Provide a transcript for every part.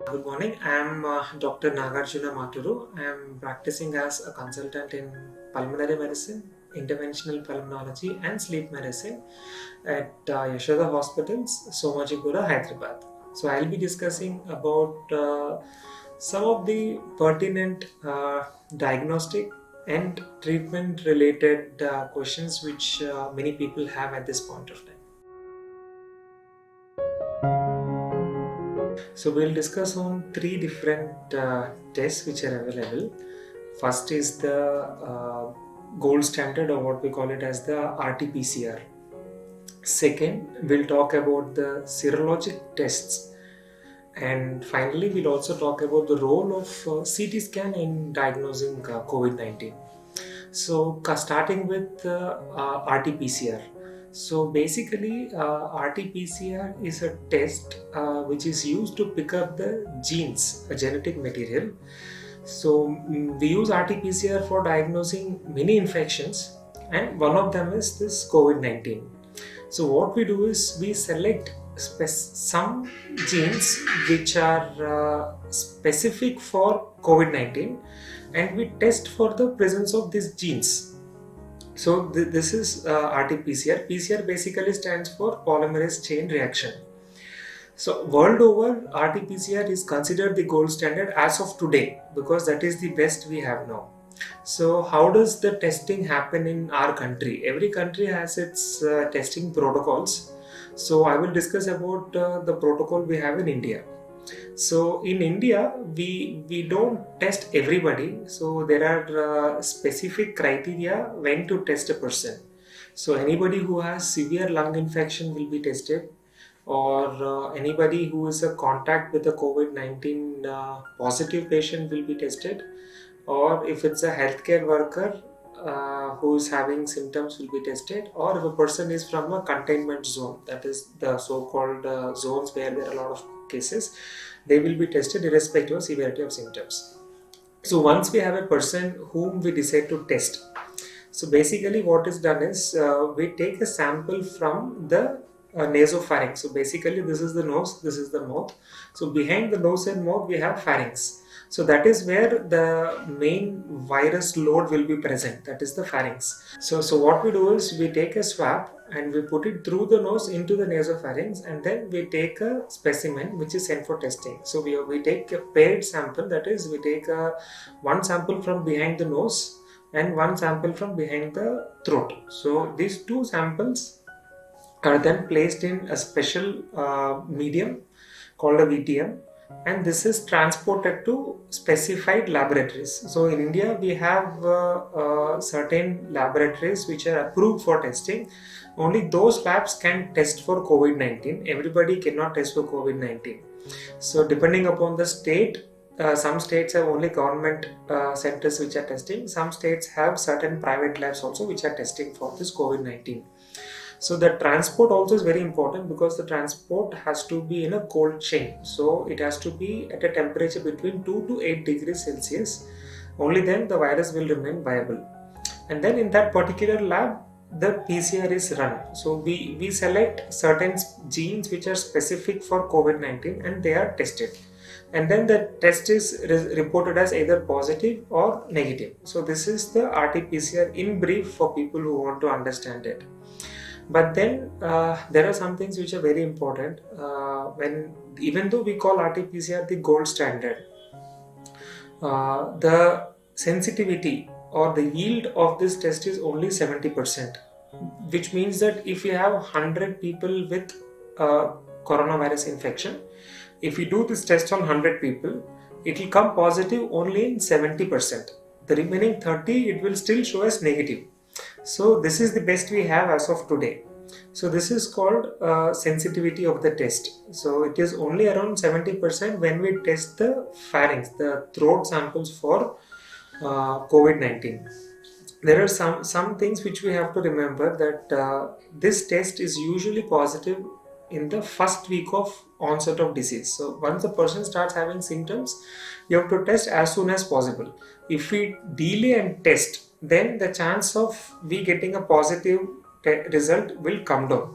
Good morning. I'm Dr. Nagarjuna Maturu. I'm practicing as a consultant in pulmonary medicine, interventional pulmonology, and sleep medicine at Yashoda Hospitals, Somajipura, Hyderabad. So I'll be discussing about some of the pertinent diagnostic and treatment related questions which many people have at this point of time. So we'll discuss on three different tests which are available. First is the gold standard, or what we call it as the RT-PCR. Second, we'll talk about the serologic tests. And finally, we'll also talk about the role of CT scan in diagnosing COVID-19. So, starting with RT-PCR. So, basically, RT-PCR is a test which is used to pick up the genes, a genetic material. So, we use RT-PCR for diagnosing many infections, and one of them is this COVID-19. So, what we do is we select some genes which are specific for COVID-19, and we test for the presence of these genes. So this is RT-PCR. PCR basically stands for polymerase chain reaction. So world over, RT-PCR is considered the gold standard as of today because that is the best we have now. So how does the testing happen in our country? Every country has its testing protocols. So I will discuss about the protocol we have in India. So in India, we don't test everybody. So there are specific criteria when to test a person. So anybody who has severe lung infection will be tested, or anybody who is a contact with a COVID-19 positive patient will be tested, or if it's a healthcare worker who is having symptoms will be tested, or if a person is from a containment zone, that is the so-called zones where there are a lot of cases, they will be tested irrespective of severity of symptoms. So once we have a person whom we decide to test, so basically what is done is we take a sample from the nasopharynx. So basically this is the nose, this is the mouth. So behind the nose and mouth we have pharynx. So that is where the main virus load will be present, that is the pharynx. So what we do is we take a swab and we put it through the nose into the nasopharynx, and then we take a specimen which is sent for testing. So we take a paired sample, that is we take one sample from behind the nose and one sample from behind the throat. So these two samples are then placed in a special medium called a VTM, and this is transported to specified laboratories. So in India we have certain laboratories which are approved for testing. Only those labs can test for COVID-19. Everybody cannot test for COVID-19. So depending upon the state, some states have only government centers which are testing. Some states have certain private labs also which are testing for this COVID-19. So the transport also is very important because the transport has to be in a cold chain. So it has to be at a temperature between 2 to 8 degrees Celsius. Only then the virus will remain viable. And then in that particular lab, the PCR is run. So we select certain genes which are specific for COVID-19 and they are tested. And then the test is reported as either positive or negative. So this is the RT-PCR in brief for people who want to understand it. But then there are some things which are very important. When even though we call RT-PCR the gold standard, the sensitivity or the yield of this test is only 70%, which means that if you have 100 people with coronavirus infection, if you do this test on 100 people, it will come positive only in 70%. The remaining 30 it will still show as negative. So this is the best we have as of today. So this is called sensitivity of the test. So it is only around 70% when we test the pharynx, the throat samples for COVID-19. There are some things which we have to remember, that this test is usually positive in the first week of onset of disease. So once the person starts having symptoms, you have to test as soon as possible. If we delay and test, then the chance of we getting a positive result will come down.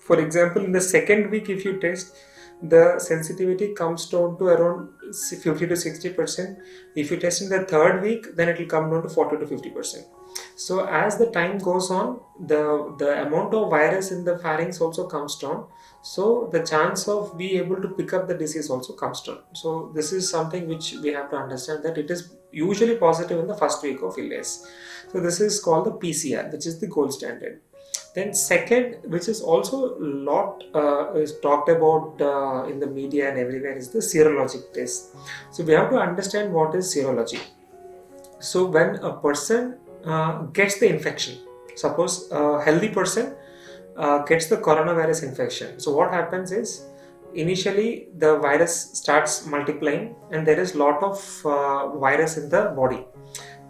For example, in the second week if you test, the sensitivity comes down to around 50 to 60%. If you test in the third week, then it will come down to 40 to 50%. So as the time goes on, the amount of virus in the pharynx also comes down. So the chance of being able to pick up the disease also comes down. So this is something which we have to understand, that it is usually positive in the first week of illness. So this is called the PCR, which is the gold standard. Then second, which is also a lot is talked about in the media and everywhere, is the serologic test. So we have to understand what is serology. So when a person gets the infection, suppose a healthy person gets the coronavirus infection. So what happens is, initially the virus starts multiplying and there is lot of virus in the body.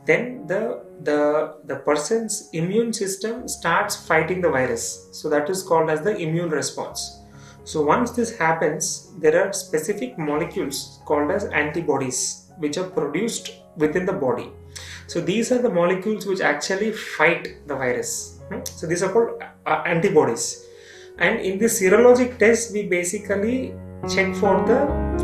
Then the person's immune system starts fighting the virus. So that is called as the immune response. So once this happens, there are specific molecules called as antibodies which are produced within the body. So these are the molecules which actually fight the virus. So these are called antibodies. And in the serologic test, we basically check for the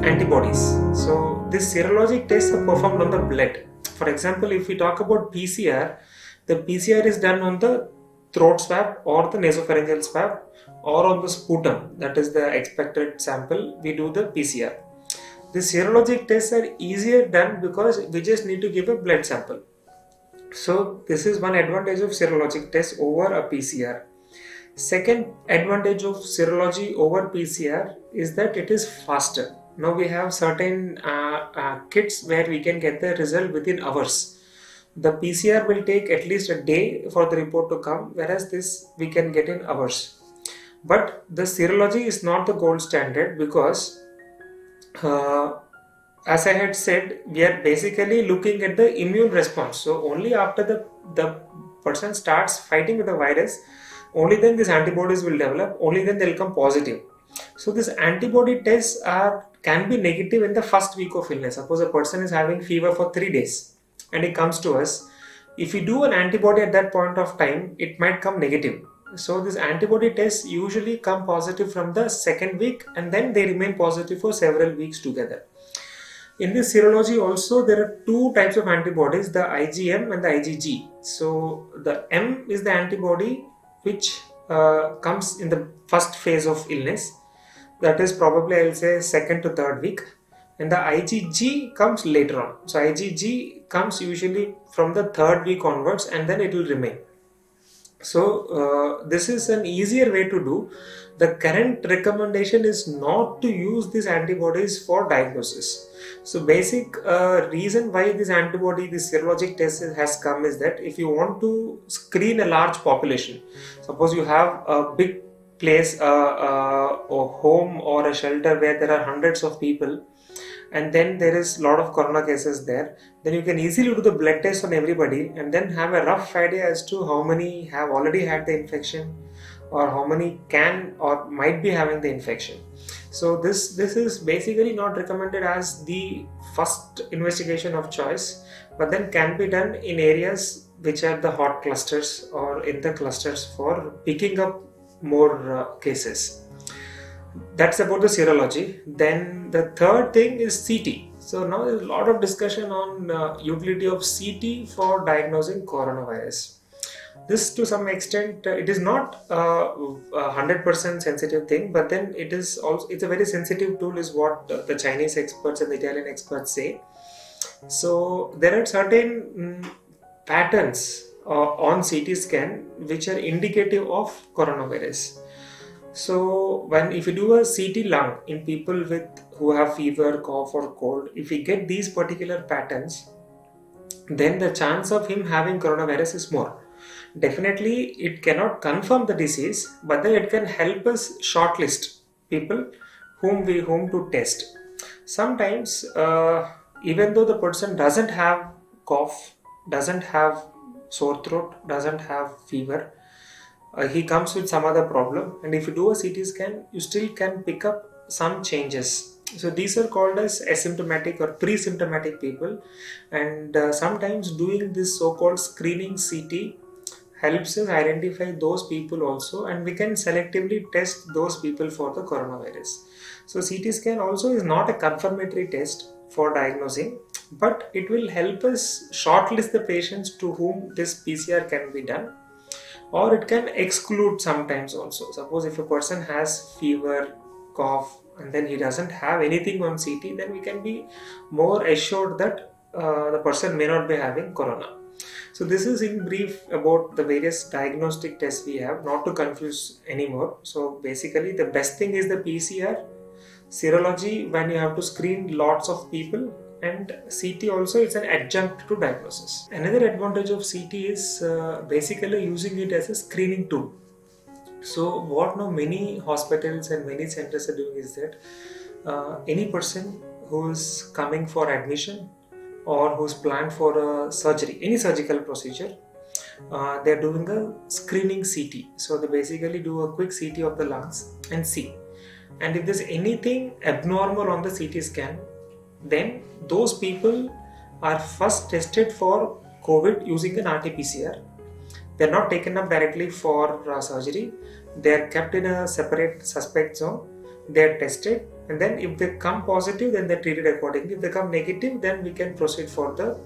antibodies. So this serologic tests are performed on the blood. For example, if we talk about PCR, the PCR is done on the throat swab or the nasopharyngeal swab or on the sputum, that is the expected sample, we do the PCR. The serologic tests are easier done because we just need to give a blood sample. So this is one advantage of serologic test over a PCR. Second advantage of serology over PCR is that it is faster. Now we have certain kits where we can get the result within hours. The PCR will take at least a day for the report to come, whereas this we can get in hours. But the serology is not the gold standard because as I had said, we are basically looking at the immune response. So only after the person starts fighting with the virus, only then these antibodies will develop, only then they will come positive. So this antibody tests can be negative in the first week of illness. Suppose a person is having fever for 3 days and he comes to us. If we do an antibody at that point of time, it might come negative. So this antibody tests usually come positive from the second week and then they remain positive for several weeks together. In this serology also, there are two types of antibodies, the IgM and the IgG. So the M is the antibody which comes in the first phase of illness, that is probably I will say second to third week, and the IgG comes later on. So IgG comes usually from the third week onwards and then it will remain. So this is an easier way to do. The current recommendation is not to use these antibodies for diagnosis. So basic reason why this serologic test has come is that if you want to screen a large population, suppose you have a big place, a home or a shelter where there are hundreds of people, and then there is a lot of corona cases there, then you can easily do the blood test on everybody and then have a rough idea as to how many have already had the infection or how many can or might be having the infection. So this is basically not recommended as the first investigation of choice, but then can be done in areas which are the hot clusters or in the clusters for picking up more cases. That's about the serology. Then the third thing is CT. So now there's a lot of discussion on utility of CT for diagnosing coronavirus. This to some extent it is not a 100% sensitive thing, but then it's a very sensitive tool is what the Chinese experts and the Italian experts say. So there are certain patterns on CT scan which are indicative of coronavirus. So if you do a CT lung in people who have fever, cough or cold, if we get these particular patterns, then the chance of him having coronavirus is more. Definitely it cannot confirm the disease, but then it can help us shortlist people whom to test. Sometimes even though the person doesn't have cough, doesn't have sore throat, doesn't have fever, he comes with some other problem, and if you do a CT scan, you still can pick up some changes. So these are called as asymptomatic or pre-symptomatic people, and sometimes doing this so-called screening CT helps us identify those people also, and we can selectively test those people for the coronavirus. So CT scan also is not a confirmatory test for diagnosing, but it will help us shortlist the patients to whom this PCR can be done, or it can exclude sometimes also. Suppose if a person has fever, cough, and then he doesn't have anything on CT, then we can be more assured that the person may not be having corona. So this is in brief about the various diagnostic tests we have, not to confuse anymore. So basically the best thing is the PCR, serology when you have to screen lots of people, and CT also is an adjunct to diagnosis. Another advantage of CT is basically using it as a screening tool. So what now many hospitals and many centers are doing is that any person who is coming for admission or who's planned for a surgery, any surgical procedure, they're doing a screening CT. So they basically do a quick CT of the lungs and see. And if there's anything abnormal on the CT scan, then those people are first tested for COVID using an RT-PCR. They're not taken up directly for surgery. They're kept in a separate suspect zone. They're tested, and then if they come positive, then they're treated accordingly. If they come negative, then we can proceed for the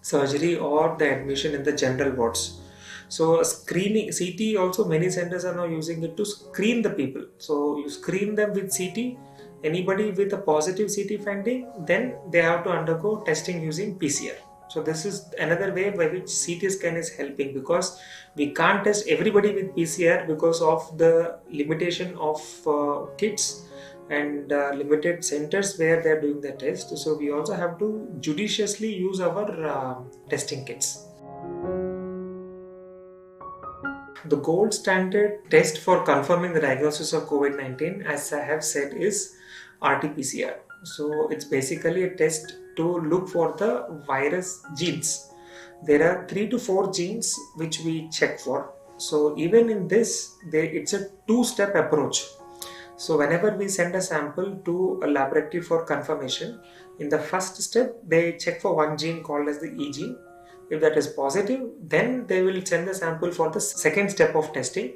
surgery or the admission in the general wards. So screening CT also, many centers are now using it to screen the people. So you screen them with CT. Anybody with a positive CT finding, then they have to undergo testing using PCR. So this is another way by which CT scan is helping, because we can't test everybody with PCR because of the limitation of kits and limited centers where they are doing the test. So we also have to judiciously use our testing kits. The gold standard test for confirming the diagnosis of COVID-19, as I have said, is RT-PCR. So it's basically a test to look for the virus genes. There are 3 to 4 genes which we check for. So even in this, it's a two-step approach. So whenever we send a sample to a laboratory for confirmation, in the first step, they check for one gene called as the E gene. If that is positive, then they will send the sample for the second step of testing.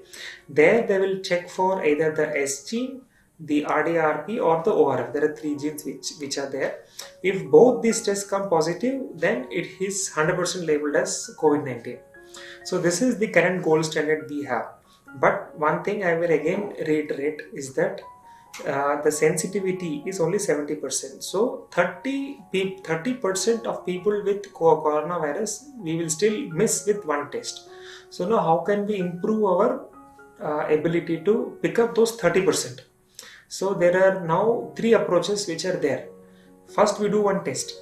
There they will check for either the S gene, the RDRP, or the ORF. There are 3 genes which are there. If both these tests come positive, then it is 100% labeled as COVID-19. So this is the current gold standard we have. But one thing I will again reiterate is that the sensitivity is only 70%. So 30% of people with coronavirus we will still miss with one test. So now how can we improve our ability to pick up those 30%? So there are now 3 approaches which are there. First, we do one test.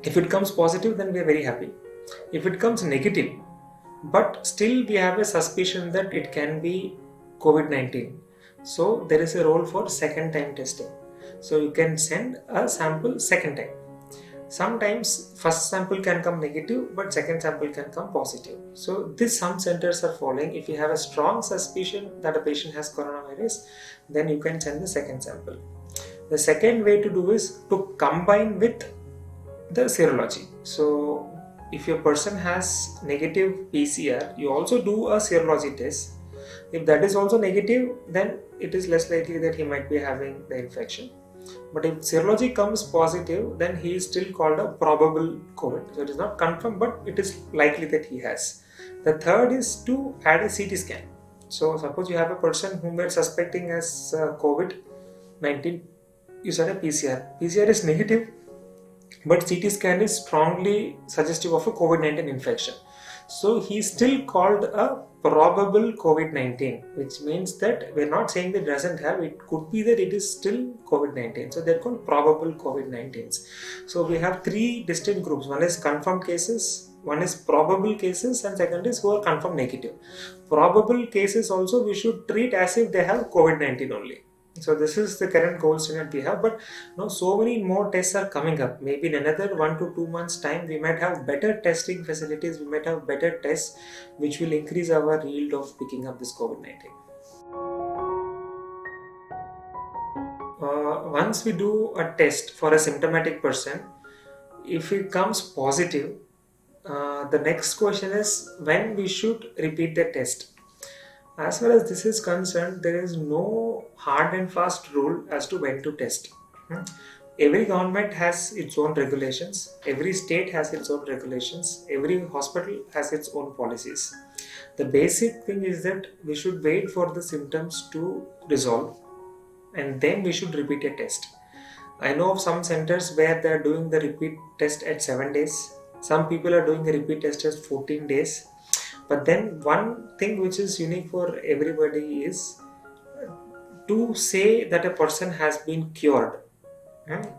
If it comes positive, then we are very happy. If it comes negative, but still we have a suspicion that it can be COVID-19, so there is a role for second time testing. So you can send a sample second time. Sometimes first sample can come negative, but second sample can come positive. So this some centers are following. If you have a strong suspicion that a patient has coronavirus, then you can send the second sample. The second way to do is to combine with the serology. So if your person has negative PCR, you also do a serology test. If that is also negative, then it is less likely that he might be having the infection. But if serology comes positive, then he is still called a probable COVID. So it is not confirmed, but it is likely that he has. The third is to add a CT scan. So suppose you have a person whom you are suspecting as COVID-19, you send a PCR. PCR is negative, but CT scan is strongly suggestive of a COVID-19 infection. So he is still called a probable COVID-19, which means that we're not saying that it doesn't have, it could be that it is still COVID-19. So they're called probable COVID-19s. So we have 3 distinct groups. One is confirmed cases, one is probable cases, and second is who are confirmed negative. Probable cases also we should treat as if they have COVID-19 only. So this is the current gold standard we have, but now so many more tests are coming up. Maybe in another 1 to 2 months time, we might have better testing facilities, we might have better tests which will increase our yield of picking up this COVID-19. Once we do a test for a symptomatic person, if it comes positive, the next question is when we should repeat the test. As far as this is concerned, there is no hard and fast rule as to when to test. Hmm. Every government has its own regulations, every state has its own regulations, every hospital has its own policies. The basic thing is that we should wait for the symptoms to resolve and then we should repeat a test. I know of some centers where they are doing the repeat test at 7 days. Some people are doing a repeat test at 14 days. But then one thing which is unique for everybody is to say that a person has been cured.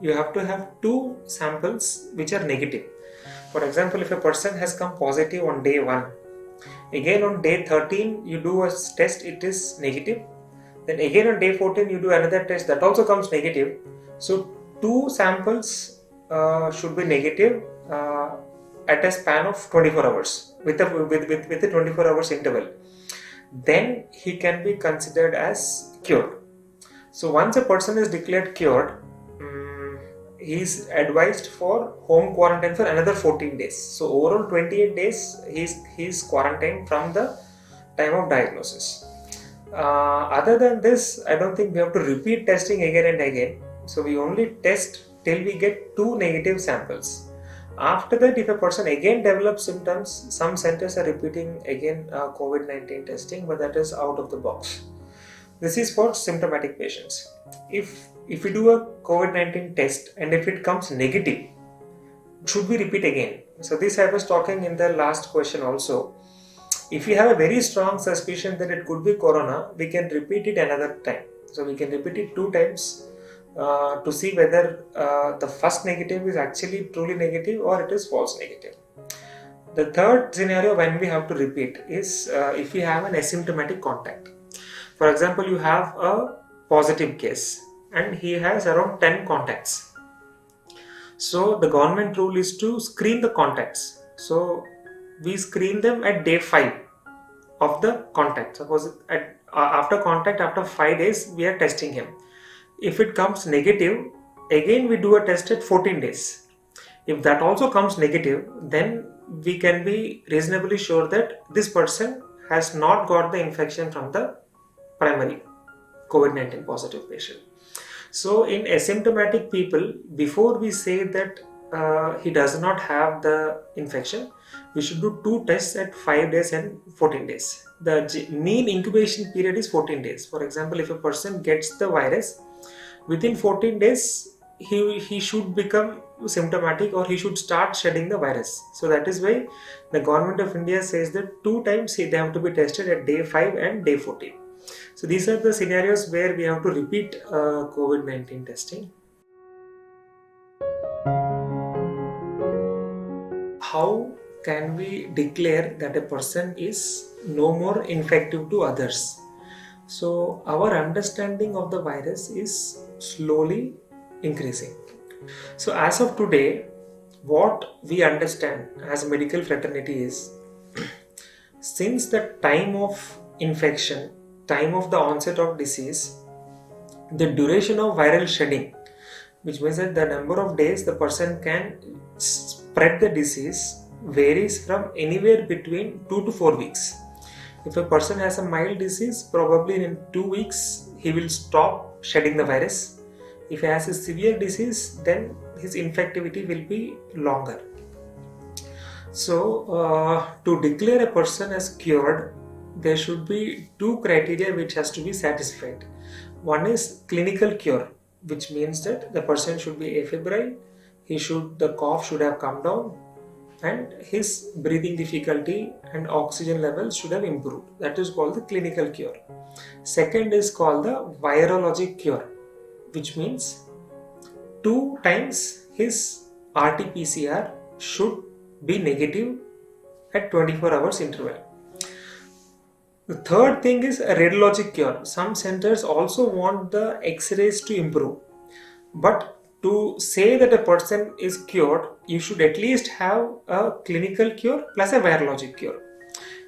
You have to have two samples which are negative. For example, if a person has come positive on day 1, again on day 13 you do a test, it is negative. Then again on day 14 you do another test, that also comes negative. So two samples should be negative at a span of 24 hours with a 24 hours interval. Then he can be considered as cured. So once a person is declared cured, he is advised for home quarantine for another 14 days. So overall 28 days he is quarantined from the time of diagnosis. Other than this, I don't think we have to repeat testing again and again. So we only test till we get 2 negative samples. After that, if a person again develops symptoms, some centers are repeating again COVID-19 testing, but that is out of the box. This is for symptomatic patients. If we do a COVID-19 test and if it comes negative, should we repeat again? So this I was talking in the last question also. If we have a very strong suspicion that it could be corona, we can repeat it another time. So we can repeat it 2 times to see whether the first negative is actually truly negative or it is false negative. The third scenario when we have to repeat is if we have an asymptomatic contact. For example, you have a positive case and he has around 10 contacts. So the government rule is to screen the contacts. So we screen them at day 5 of the contact. Suppose after contact, after 5 days, we are testing him. If it comes negative, again we do a test at 14 days. If that also comes negative, then we can be reasonably sure that this person has not got the infection from the primary COVID-19 positive patient. So in asymptomatic people, before we say that he does not have the infection, we should do 2 tests at 5 days and 14 days. The mean incubation period is 14 days. For example, if a person gets the virus, within 14 days, he should become symptomatic or he should start shedding the virus. So that is why the government of India says that 2 times they have to be tested at day 5 and day 14. So these are the scenarios where we have to repeat COVID-19 testing. How can we declare that a person is no more infective to others? So our understanding of the virus is slowly increasing. So as of today, what we understand as a medical fraternity is since the time of infection, time of the onset of disease, the duration of viral shedding, which means that the number of days the person can spread the disease, varies from anywhere between 2 to 4 weeks. If a person has a mild disease, probably in 2 weeks he will stop shedding the virus. If he has a severe disease, then his infectivity will be longer. So to declare a person as cured, there should be 2 criteria which has to be satisfied. One is clinical cure, which means that the person should be afebrile, the cough should have come down, and his breathing difficulty and oxygen levels should have improved. That is called the clinical cure. Second is called the virologic cure, which means 2 times his RT-PCR should be negative at 24 hours interval. The third thing is a radiologic cure. Some centers also want the X-rays to improve. But to say that a person is cured, you should at least have a clinical cure plus a virologic cure.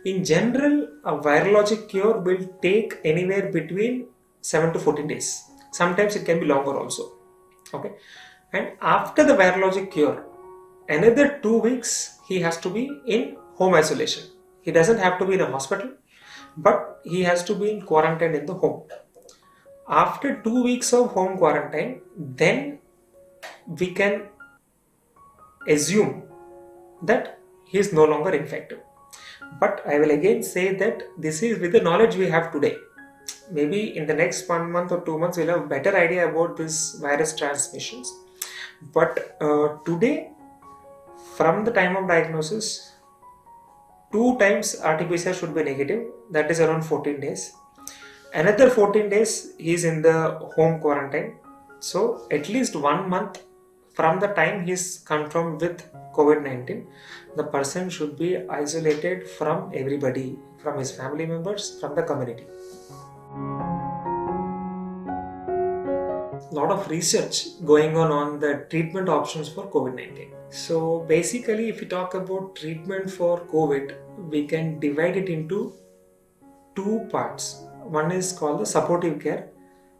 In general, a virologic cure will take anywhere between 7 to 14 days. Sometimes it can be longer also. Okay. And after the virologic cure, another 2 weeks he has to be in home isolation. He doesn't have to be in a hospital, but he has to be in quarantine in the home. After 2 weeks of home quarantine, then we can assume that he is no longer infected. But I will again say that this is with the knowledge we have today. Maybe in the next 1 month or 2 months we'll have a better idea about this virus transmissions. But today, from the time of diagnosis, 2 times RT-PCR should be negative. That is around 14 days. Another 14 days he is in the home quarantine. So at least 1 month from the time he is confirmed with COVID-19, the person should be isolated from everybody, from his family members, from the community. Lot of research going on the treatment options for COVID-19. So basically, if we talk about treatment for COVID, we can divide it into 2 parts. One is called the supportive care,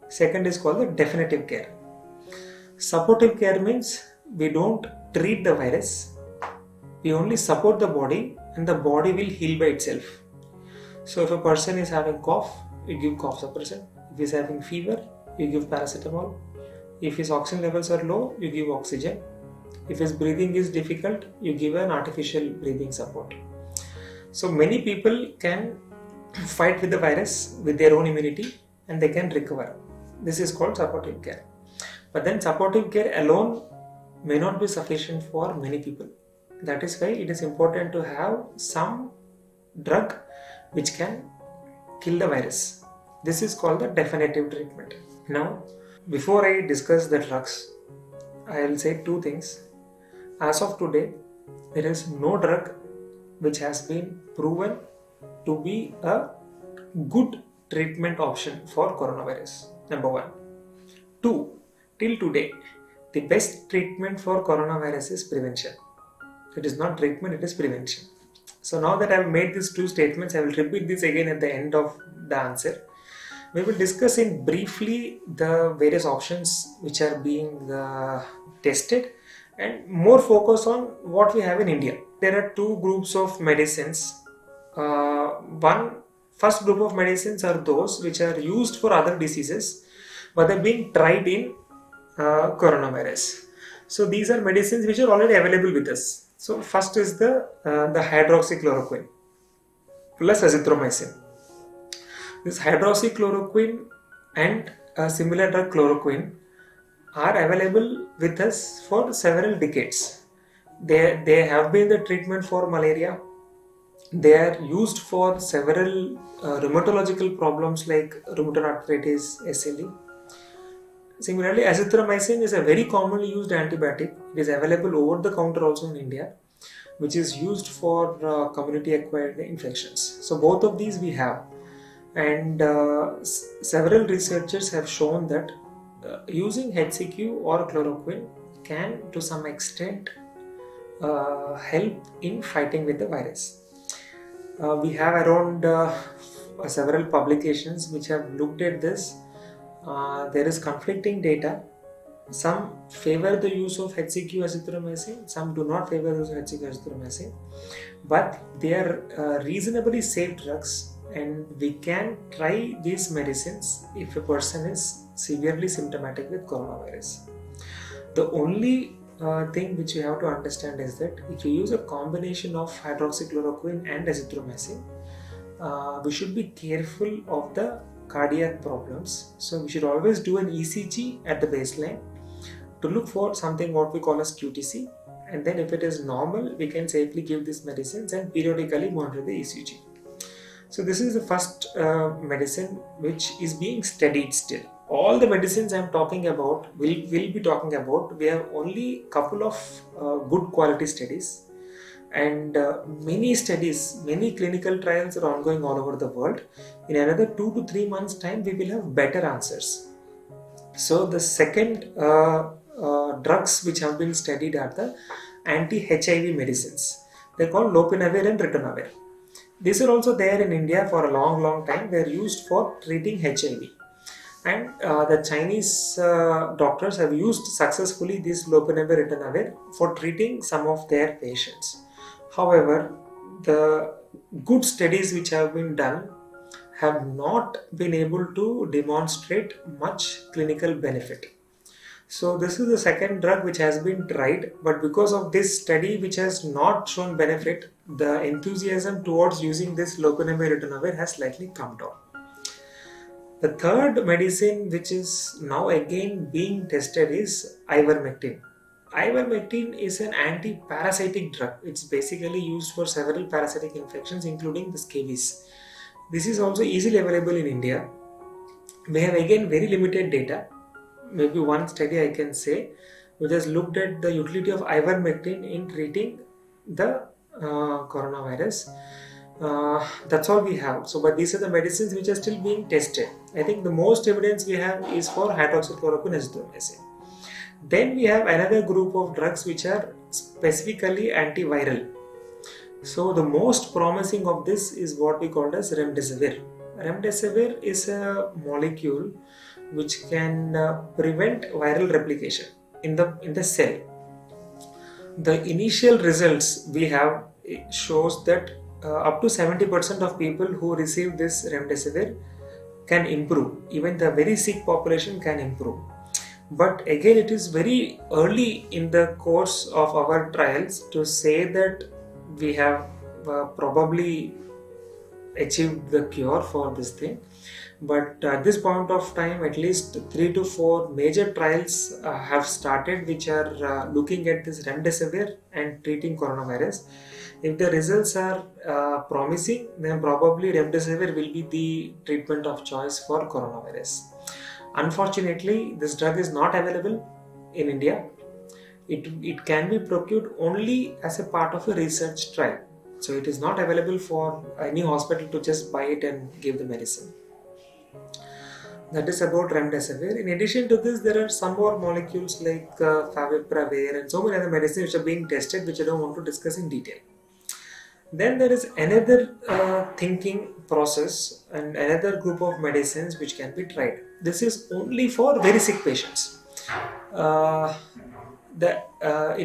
second is called the definitive care. Supportive care means we don't treat the virus, we only support the body and the body will heal by itself. So if a person is having cough, you give cough suppressant. If he is having fever, you give paracetamol. If his oxygen levels are low, you give oxygen. If his breathing is difficult, you give an artificial breathing support. So many people can fight with the virus with their own immunity and they can recover. This is called supportive care. But then supportive care alone may not be sufficient for many people. That is why it is important to have some drug which can kill the virus. This is called the definitive treatment. Now, before I discuss the drugs, I will say 2 things. As of today, there is no drug which has been proven to be a good treatment option for coronavirus. Number 1. 2. Till today, the best treatment for coronavirus is prevention. It is not treatment, it is prevention. So now that I have made these 2 statements, I will repeat this again at the end of the answer. We will discuss in briefly the various options which are being tested and more focus on what we have in India. There are 2 groups of medicines. First group of medicines are those which are used for other diseases but are being tried in coronavirus. So these are medicines which are already available with us. So first is the hydroxychloroquine plus azithromycin. This hydroxychloroquine and a similar drug chloroquine are available with us for several decades. They have been the treatment for malaria. They are used for several rheumatological problems like rheumatoid arthritis, SLE. Similarly, azithromycin is a very commonly used antibiotic. It is available over the counter also in India, which is used for community acquired infections. So both of these we have. And several researchers have shown that using HCQ or chloroquine can to some extent help in fighting with the virus. We have around several publications which have looked at this. There is conflicting data. Some favor the use of HCQ azithromycin, some do not favor the use of HCQ azithromycin, but they are reasonably safe drugs. And we can try these medicines if a person is severely symptomatic with coronavirus. The only thing which you have to understand is that if you use a combination of hydroxychloroquine and azithromycin, we should be careful of the cardiac problems. So we should always do an ECG at the baseline to look for something what we call as QTC. And then if it is normal, we can safely give these medicines and periodically monitor the ECG. So this is the first medicine which is being studied still. All the medicines I am talking about, will be talking about, we have only couple of good quality studies, and many studies, many clinical trials are ongoing all over the world. In another 2 to 3 months time, we will have better answers. So the second drugs which have been studied are the anti-HIV medicines. They are called lopinavir and ritonavir. These are also there in India for a long time. They are used for treating HIV. And the Chinese doctors have used successfully this lopinavir ritonavir for treating some of their patients. However, the good studies which have been done have not been able to demonstrate much clinical benefit. So this is the second drug which has been tried, but because of this study which has not shown benefit, the enthusiasm towards using this lopinavir ritonavir has slightly come down. The third medicine which is now again being tested is ivermectin. Ivermectin is an anti-parasitic drug. It's basically used for several parasitic infections including the scabies. This is also easily available in India. We have again very limited data. Maybe one study I can say which has looked at the utility of ivermectin in treating the coronavirus. That's all we have. So, but these are the medicines which are still being tested. I think the most evidence we have is for hydroxychloroquine azithromycin. Then we have another group of drugs which are specifically antiviral. So, the most promising of this is what we call as remdesivir. Remdesivir is a molecule which can prevent viral replication in the cell. The initial results we have shows that up to 70% of people who receive this remdesivir can improve. Even the very sick population can improve. But again, it is very early in the course of our trials to say that we have probably achieved the cure for this thing. But at this point of time, at least 3 to 4 major trials have started which are looking at this remdesivir and treating coronavirus. If the results are promising, then probably remdesivir will be the treatment of choice for coronavirus. Unfortunately, this drug is not available in India. It can be procured only as a part of a research trial. So it is not available for any hospital to just buy it and give the medicine. That is about remdesivir. In addition to this, there are some more molecules like favipiravir and so many other medicines which are being tested, which I don't want to discuss in detail. Then there is another thinking process and another group of medicines which can be tried. This is only for very sick patients. It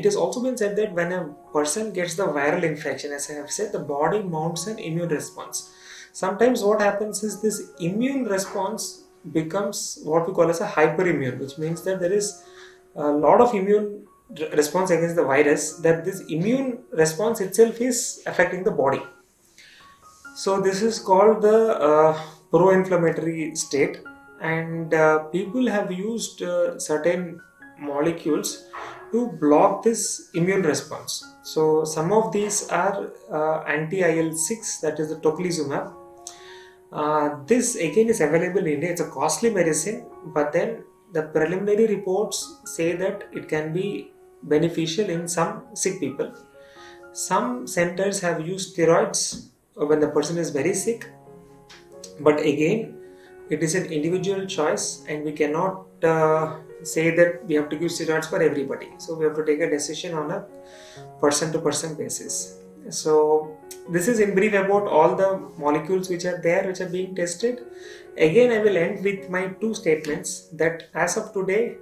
has also been said that when a person gets the viral infection, as I have said, the body mounts an immune response. Sometimes what happens is this immune response becomes what we call as a hyperimmune, which means that there is a lot of immune response against the virus, that this immune response itself is affecting the body. So this is called the pro-inflammatory state, and people have used certain molecules to block this immune response. So some of these are anti-IL-6, that is the tocilizumab. This again is available in India. It's a costly medicine, but then the preliminary reports say that it can be beneficial in some sick people. Some centers have used steroids when the person is very sick, but again, it is an individual choice, and we cannot say that we have to give steroids for everybody. So we have to take a decision on a person-to-person basis. So this is in brief about all the molecules which are there, which are being tested. Again, I will end with my two statements that as of today,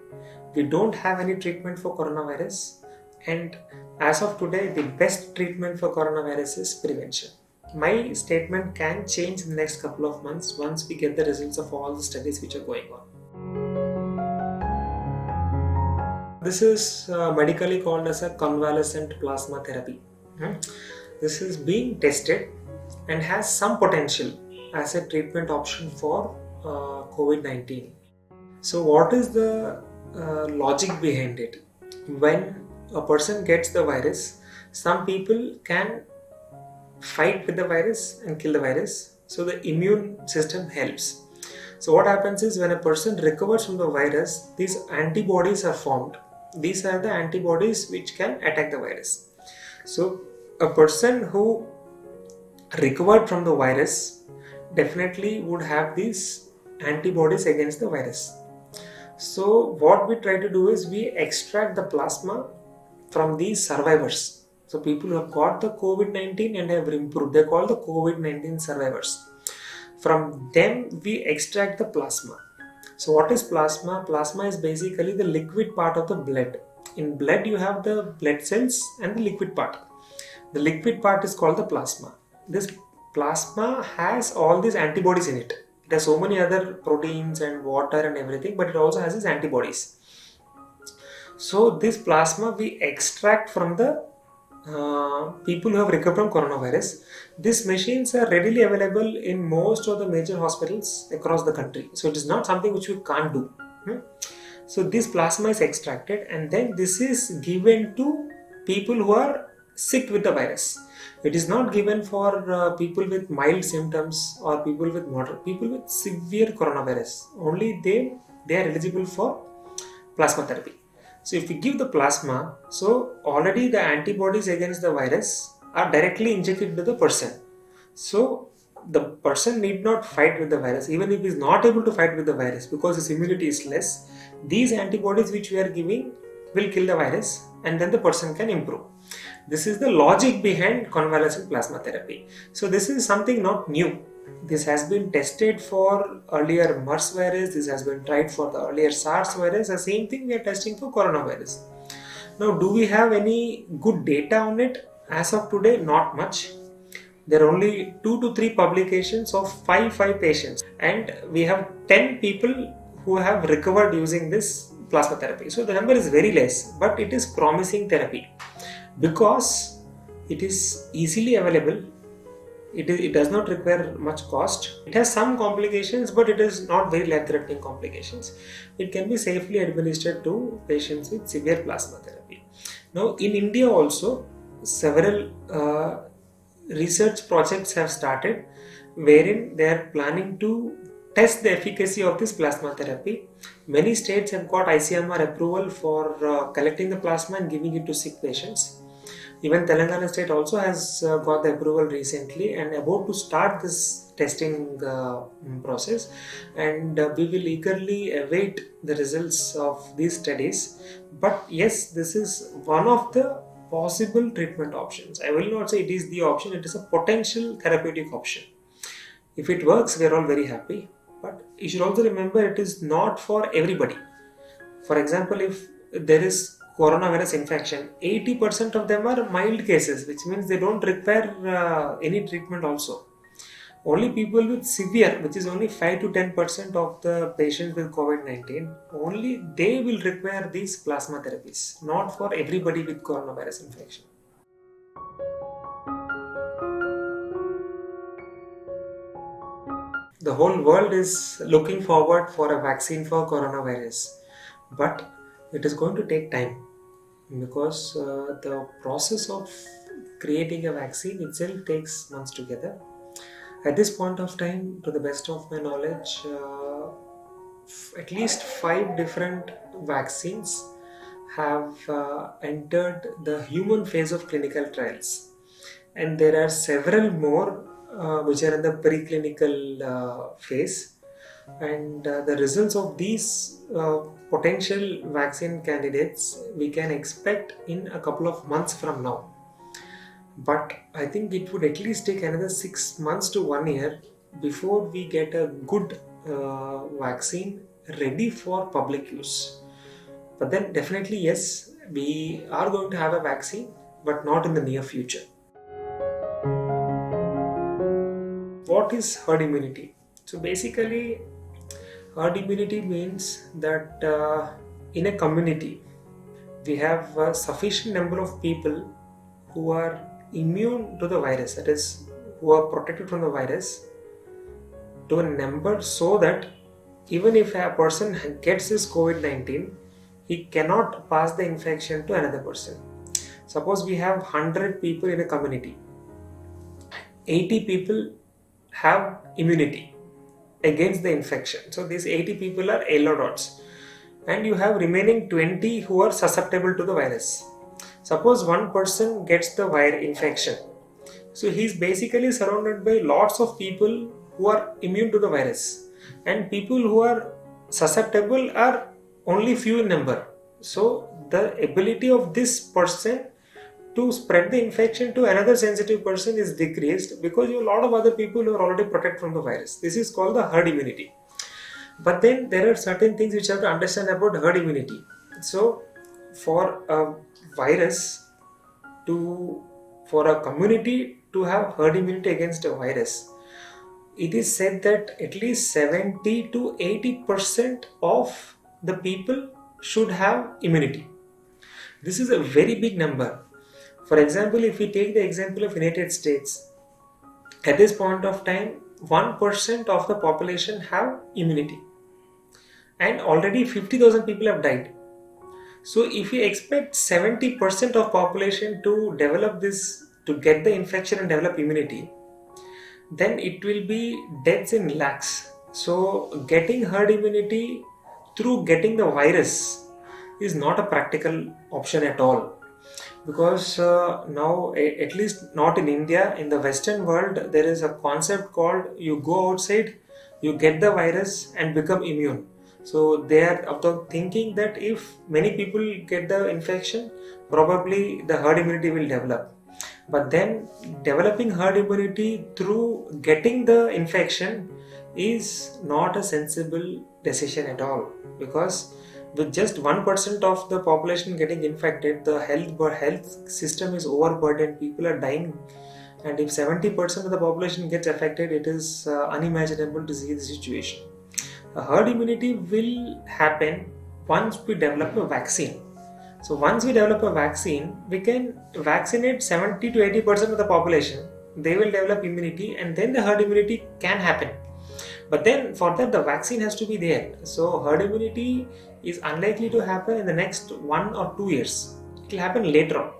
we don't have any treatment for coronavirus, and as of today, the best treatment for coronavirus is prevention. My statement can change in the next couple of months once we get the results of all the studies which are going on. This is medically called as a convalescent plasma therapy. This is being tested and has some potential as a treatment option for COVID-19. So what is the logic behind it? When a person gets the virus, some people can fight with the virus and kill the virus, so the immune system helps. So what happens is when a person recovers from the virus, these antibodies are formed. These are the antibodies which can attack the virus. So a person who recovered from the virus definitely would have these antibodies against the virus. So what we try to do is we extract the plasma from these survivors. So people who have got the COVID-19 and have improved, they're called the COVID-19 survivors. From them we extract the plasma. So what is plasma? Plasma is basically the liquid part of the blood. In blood you have the blood cells and the liquid part. The liquid part is called the plasma. This plasma has all these antibodies in it. It has so many other proteins and water and everything, but it also has these antibodies. So this plasma we extract from the people who have recovered from coronavirus. These machines are readily available in most of the major hospitals across the country. So it is not something which you can't do. So this plasma is extracted and then this is given to people who are sick with the virus. It is not given for people with mild symptoms or people with moderate, people with severe coronavirus. Only they are eligible for plasma therapy. So if we give the plasma, so already the antibodies against the virus are directly injected to the person. So the person need not fight with the virus, even if he is not able to fight with the virus because his immunity is less. These antibodies which we are giving will kill the virus and then the person can improve. This is the logic behind convalescent plasma therapy. So this is something not new. This has been tested for earlier MERS virus, this has been tried for the earlier SARS virus, the same thing we are testing for coronavirus. Now, do we have any good data on it? As of today, not much. There are only 2 to 3 publications of 5 patients, and we have 10 people who have recovered using this plasma therapy. So the number is very less, but it is promising therapy because it is easily available. It does not require much cost. It has some complications, but it is not very life-threatening complications. It can be safely administered to patients with severe plasma therapy. Now, in India also, several research projects have started wherein they are planning to test the efficacy of this plasma therapy. Many states have got ICMR approval for collecting the plasma and giving it to sick patients. Even Telangana state also has got the approval recently and about to start this testing process, and we will eagerly await the results of these studies. But yes, this is one of the possible treatment options. I will not say it is the option, it is a potential therapeutic option. If it works, we are all very happy, but you should also remember it is not for everybody. For example, if there is coronavirus infection, 80% of them are mild cases, which means they don't require any treatment also. Only people with severe, which is only 5 to 10% of the patients with COVID-19, only they will require these plasma therapies, not for everybody with coronavirus infection. The whole world is looking forward for a vaccine for coronavirus, but it is going to take time because the process of creating a vaccine itself takes months together. At this point of time, to the best of my knowledge, at least 5 different vaccines have entered the human phase of clinical trials, and there are several more which are in the preclinical phase, and the results of these potential vaccine candidates we can expect in a couple of months from now. But I think it would at least take another 6 months to 1 year before we get a good vaccine ready for public use. But then definitely yes, we are going to have a vaccine, but not in the near future. What is herd immunity? So basically, herd immunity means that in a community, we have a sufficient number of people who are immune to the virus, that is, who are protected from the virus, to a number so that even if a person gets this COVID-19, he cannot pass the infection to another person. Suppose we have 100 people in a community, 80 people have immunity against the infection. So these 80 people are yellow dots, and you have remaining 20 who are susceptible to the virus. Suppose one person gets the virus infection, so he is basically surrounded by lots of people who are immune to the virus, and people who are susceptible are only few in number. So the ability of this person to spread the infection to another sensitive person is decreased because you have a lot of other people who are already protected from the virus. This is called the herd immunity. But then there are certain things which you have to understand about herd immunity. So for a virus to, for a community to have herd immunity against a virus, it is said that at least 70 to 80% of the people should have immunity. This is a very big number. For example, if we take the example of United States, at this point of time, 1% of the population have immunity, and already 50,000 people have died. So if we expect 70% of population to develop this, to get the infection and develop immunity, then it will be deaths in lakhs. So getting herd immunity through getting the virus is not a practical option at all, because now, at least not in India, in the Western world, there is a concept called you go outside, you get the virus and become immune. So they are of the thinking that if many people get the infection, probably the herd immunity will develop. But then developing herd immunity through getting the infection is not a sensible decision at all, because with just 1% of the population getting infected, the health system is overburdened, people are dying. And if 70% of the population gets affected, it is unimaginable to see the situation. A herd immunity will happen once we develop a vaccine. So once we develop a vaccine, we can vaccinate 70 to 80% of the population. They will develop immunity, and then the herd immunity can happen. But then for that, the vaccine has to be there. So herd immunity is unlikely to happen in the next 1 or 2 years. It will happen later on.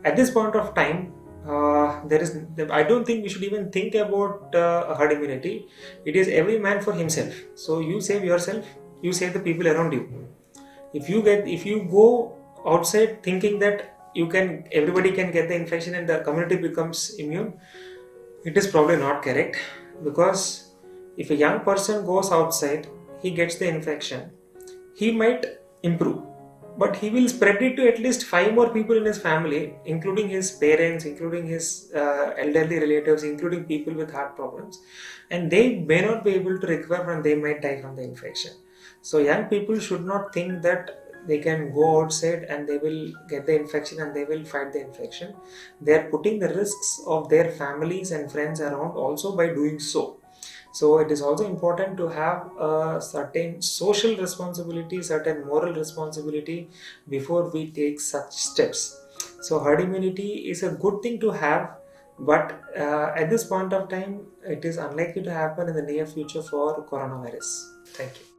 At this point of time, I don't think we should even think about herd immunity. It is every man for himself. So you save yourself, you save the people around you. If you go outside thinking that everybody can get the infection and the community becomes immune, it is probably not correct. Because if a young person goes outside, he gets the infection, he might improve, but he will spread it to at least 5 more people in his family, including his parents, including his elderly relatives, including people with heart problems, and they may not be able to recover and they might die from the infection. So young people should not think that they can go outside and they will get the infection and they will fight the infection. They are putting the risks of their families and friends around also by doing so. So it is also important to have a certain social responsibility, certain moral responsibility before we take such steps. So herd immunity is a good thing to have, but at this point of time, it is unlikely to happen in the near future for coronavirus. Thank you.